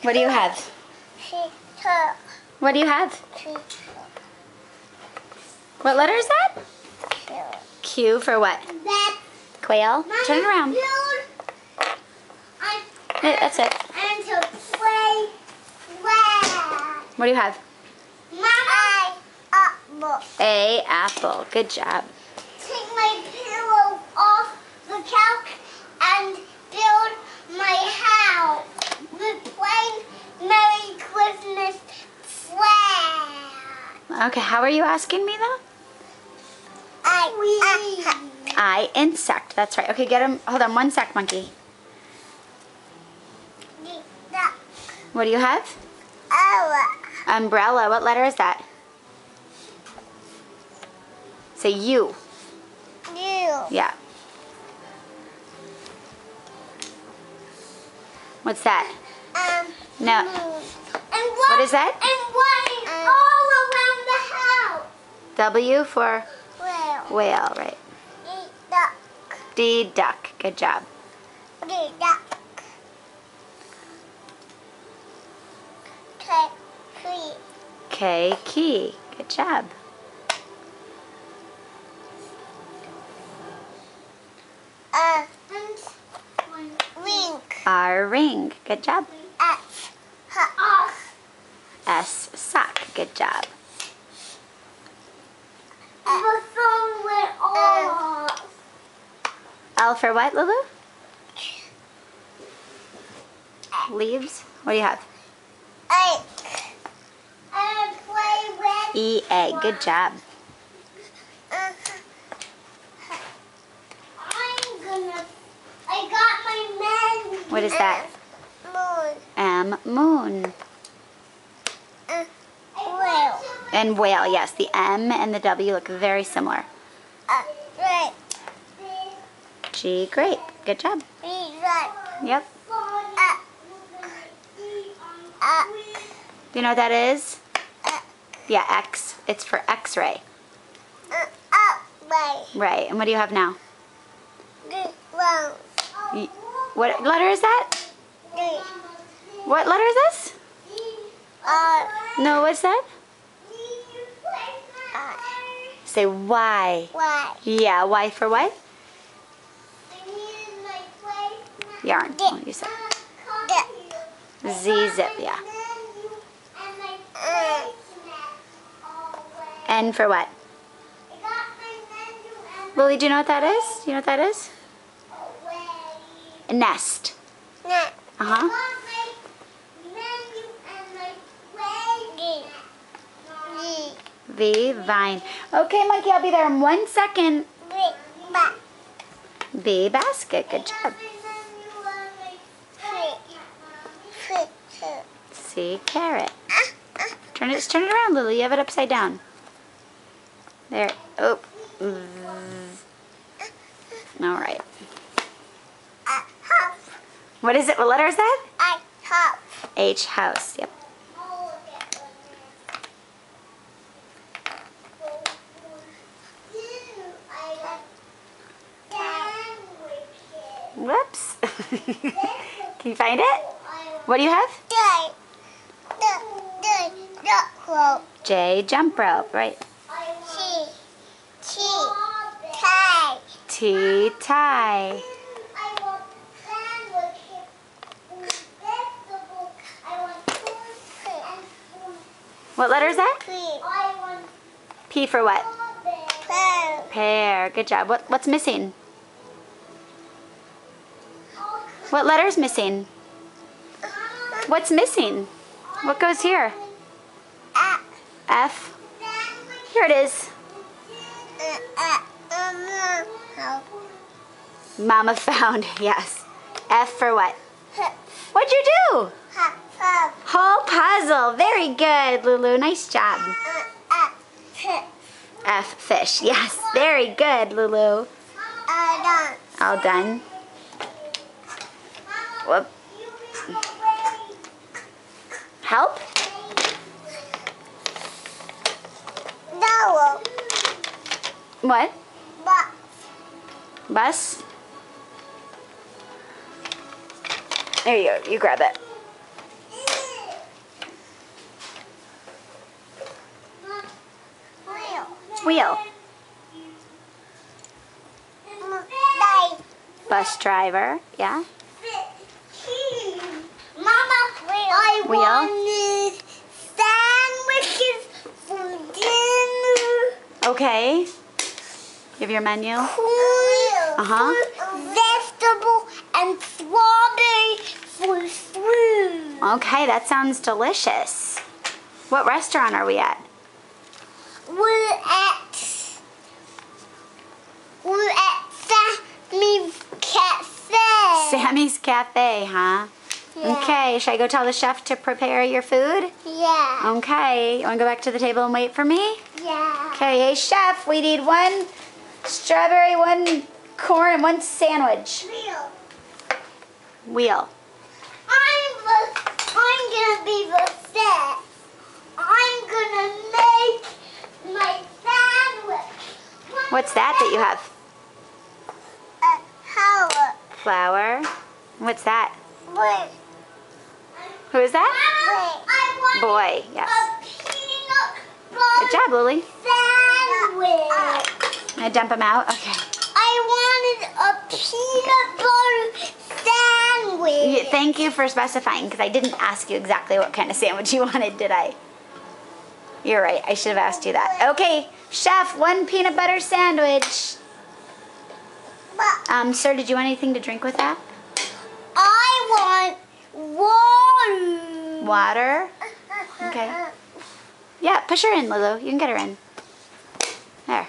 What do you have? What do you have? What letter is that? Q for what? Quail. Turn it around. That's it. What do you have? A, apple. Good job. Take my pillow off the couch and build my house with plain Merry Christmas flag. Okay, how are you asking me though? I, insect. That's right. Okay, get him. Hold on 1 sec, monkey. What do you have? Umbrella. What letter is that? Say U. Yeah. What's that? No. And what is that? And all around the house. W for whale, right? Duck. D, duck. Good job. Duck. K, key. Good job. Ring. R, ring. Good job. S, sock. Good job. The phone went off. L for what, Lulu? Leaves. What do you have? Play with. E, egg. Good job. I got my menu. What is that? Moon. M, moon. Whale. And whale, yes. The M and the W look very similar. Right. G, grape. Good job. Yep. Do you know what that is? Yeah, X. It's for X-ray. Right. And what do you have now? What letter is that? What letter is this? No, what's that? Say Y. Yeah, Y for what? Yarn. Oh, you said. Z, zip, yeah. N for what? Lily, do you know what that is? Do you know what that is? A nest. Uh-huh. V, vine. Okay, monkey, I'll be there in 1 second. B, basket. Good job. C, carrot. Turn it around, Lily. You have it upside down. There. Oh. All right. What is it? What letter is that? H, house. Yep. Whoops. Can you find it? What do you have? J, jump rope. Right. T, tie. What letter is that? P for what? Pear. Good job. What's missing? What letter's missing? What's missing? What goes here? F. Here it is. Mama found. Yes. F for what? What'd you do? Whole puzzle. Very good, Lulu. Nice job. F, fish. Yes. Very good, Lulu. All done. Whoop. Help? No. What? Bus. Bus? There you go. You grab it. Wheel. Day. Bus driver. Yeah. Mama, I Wheel. wanted sandwiches for dinner. Okay. You have your menu? Uh-huh. Vegetable and strawberry for fruit. Okay, that sounds delicious. What restaurant are we at? We're at Sammy's Cafe. Sammy's Cafe, huh? Yeah. Okay, should I go tell the chef to prepare your food? Yeah. Okay, you want to go back to the table and wait for me? Yeah. Okay, hey chef, we need 1 strawberry, 1 corn, and 1 sandwich. Wheel. I'm gonna be the chef. I'm gonna make my sandwich. What's that you have? How? Flour. What's that? Wait. Who is that? I want Boy, yes. a peanut Good butter job, Lily. sandwich. I dump them out? Okay. I wanted a peanut butter sandwich. Thank you for specifying, because I didn't ask you exactly what kind of sandwich you wanted, did I? You're right. I should have asked you that. Okay, chef, 1 peanut butter sandwich. Sir, did you want anything to drink with that? I want water. Water? Okay. Yeah, push her in, Lulu. You can get her in. There.